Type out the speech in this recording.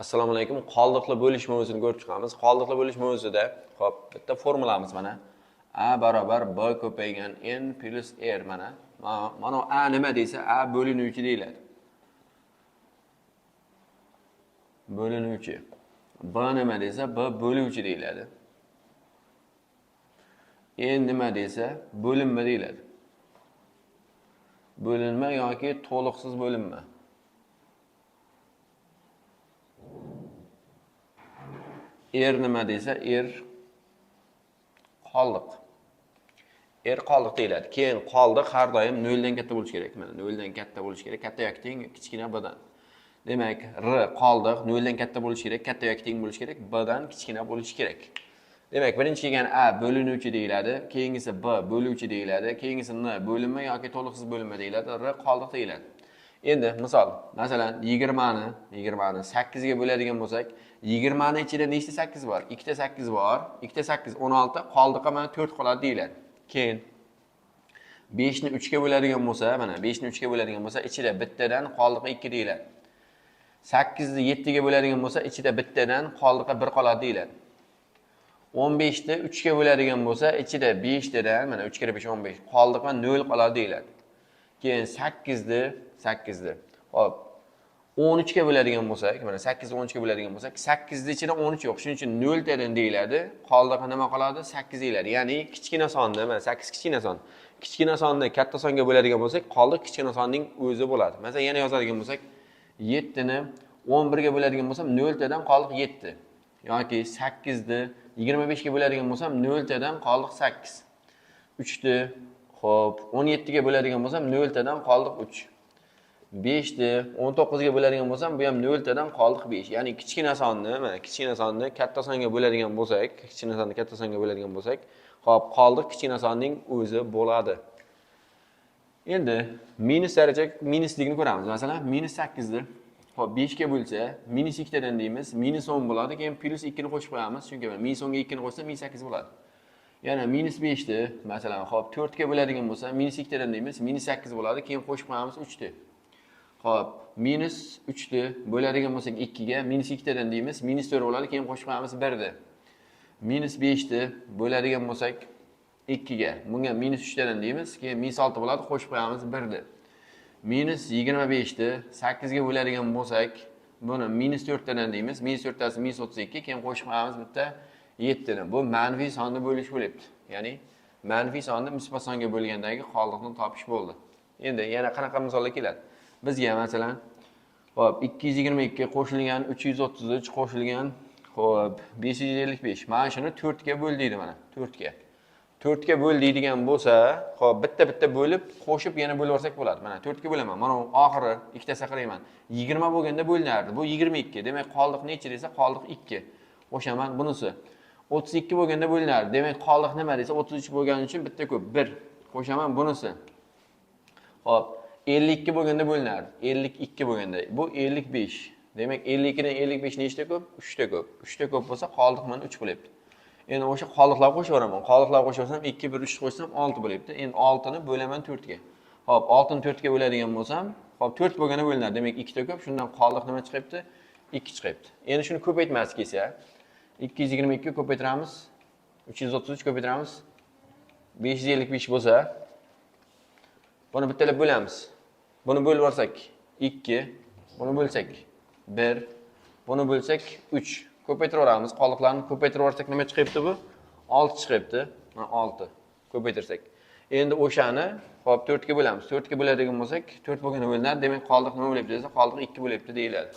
Assalomu alaykum. Qoldiqli bo'lish mavzusini ko'rib chiqamiz. Qoldiqli bo'lish mavzusida, xo'p, bitta formulamiz mana. A barobar b ko'paygan n plus r mana. Mana a nima desa, a bo'linuvchi deyiladi. Bo'linuvchi. B nima desa, b bo'luvchi deyiladi. N nima desa, bo'linma deyiladi. Bo'linma yoki to'liqsiz bo'linma. Nima desa, qoldiq. Qoldiq deyiladi. Keyin qoldiq har doim 0 dan katta bo'lishi kerak. Mana 0 dan katta bo'lishi kerak. Katta yoki teng kichkina b dan. Demak, qoldiq 0 dan katta bo'lishi kerak, katta yoki teng bo'lishi kerak, b dan kichkina bo'lishi kerak. Demak, birinchi kelgan a bo'linuvchi deyiladi, keyingisi b bo'luvchi deyiladi, keyingisi n bo'linma yoki to'liqsiz bo'linma deyiladi, qoldiq deyiladi. Endi misol, masalan 20 ni 8 ga bo'ladigan bo'lsak, 20 ni ichida nechta 8 bor? 2 ta 8 bor. 2 ta 8 16, qoldiqqa mana 4 qoladi deyiladi. Keyin 5 ni 3 ga bo'ladigan bo'lsa, mana 5 ni 3 ga bo'ladigan bo'lsa, ichida bittadan qoldiqqa 2 deyiladi. 8 ni 7 ga bo'ladigan bo'lsa, ichida bittadan qoldiqqa 1 qoladi deyiladi. 15 ni 3 ga bo'ladigan bo'lsa, ichida 5 tadan, mana 3 kira 5 15, qoldiqqa 0 qoladi deyiladi. Keyin 8 ni hop 13 ga bo'ladigan bo'lsak, mana 8 ni 13 ga bo'ladigan bo'lsak, 8 ni ichida 13 yo'q. Shuning uchun 0 tadan deyiladi. Qoldiqqa nima qoladi? 8 deyiladi. Ya'ni kichkina sonni, mana 8 kichkina son. Kichkina sonni katta songa bo'ladigan bo'lsak, qoldiq kichkina sonning o'zi bo'ladi. Masalan, yana yozadigan bo'lsak, 7 ni 11 ga bo'ladigan bo'lsam, 0 tadan qoldiq 7. Yoki 8 ni 25 ga bo'ladigan bo'lsam, 0 tadan qoldiq 8. 3 ni hop 17 ga bo'ladigan bo'lsam, 0 tadan qoldiq 3. 5 ni 19 ga bo'ladigan bo'lsam, bu ham 0 tadan qoldiq 5. Ya'ni kichkina sonni, mana kichkina sonni katta songa bo'ladigan bo'lsak, hop qoldiq kichkina sonning o'zi bo'ladi. Endi minus daraja minusligini ko'ramiz. Masalan, -8 ni hop 5 ga bo'lsa, -2 tadan deymiz, -10 bo'ladi. Keyin +2 ni qo'shib qo'yamiz. Chunki -10 ga 2 ni qo'shsa -8 bo'ladi. Yana -5 ni, masalan, hop 4 ga bo'ladigan bo'lsa, -2 tadan deymiz, -8 bo'ladi. Keyin qo'shib qo'yamiz 3 ni. Hop, -3 ni bo'ladigan bo'lsak 2 ga, -2 tadan deymiz, -4 bo'ladi. Keyin qo'shib qo'yamiz 1 ni. -5 ni bo'ladigan bo'lsak 2 ga, bunga -3 tadan deymiz, keyin -6 bo'ladi, qo'shib qo'yamiz 1 ni. -25 ni 8 ga bo'ladigan bo'lsak, buni -4 tadan deymiz, -4 tasi -32, keyin qo'shib qo'yamiz bitta 7 ni. Bu manfiy sonni bo'lish bo'lyapti. Ya'ni manfiy sonni musbat songa bo'lgandagi qoldiqni topish bo'ldi. Endi yana qanaqa misollar keladi? Bizga masalan, hop 222 qo'shilgan 333 qo'shilgan hop 555. Mana shuni 4 ga bo'l deydi mana, 4 ga. 4 ga bo'l deydigan bo'lsa, hop bitta bo'lib qo'shib yana bo'lib olsak bo'ladi. Mana 4 ga bo'laman. Mana oxiri ikkitasi qarayman. 20 bo'lganda bo'linardi. Bu 22. Demak, qoldiq necha desa, qoldiq 2. Qo'shaman bunisi. 32 bo'lganda bo'linardi. Demak, qoldiq nima desa, 33 bo'lgani uchun bitta ko'p 1. Qo'shaman bunisi. Hop 52 bo'lganda bo'linardi. 52 bo'lganda. Bu 55. Demak, 52 dan 55 nechta ko'p? 3 ta ko'p. 3 ta ko'p bo'lsa, qoldiq mana 3 bo'lyapti. Endi o'sha qoldiqlarni qo'shaveraman. Qoldiqlarni qo'shavsam 2 1 3 qo'shsam 6 bo'lyapti. Endi 6 ni bo'laman 4 ga. Hop, 6 ni 4 ga bo'ladigan bo'lsam, hop 4 bo'lganda bo'linadi. Demak, 2 ta ko'p. Shundan qoldiq nima chiqibdi? 2 chiqibdi. Endi shuni ko'paytmasi kelsa, 222 ko'paytiramiz, 333 ko'paytiramiz, 555 bo'lsa, buni bittalab bo'lamiz. Buni bo'lib olsak 2, buni bo'lsak 1, buni bo'lsak 3. Ko'paytiraveramiz. Qoldiqlarni ko'paytirib olsak nima chiqibdi bu? 6 chiqibdi. Mana 6 ko'paytirsak. Endi o'shani hop 4 ga bo'lamiz. 4 ga bo'ladigan bo'lsak, 4 bo'lganda bo'linadi. Demak, qoldiq nima bo'lyapti desa, qoldiq 2 bo'lyapti deyiladi.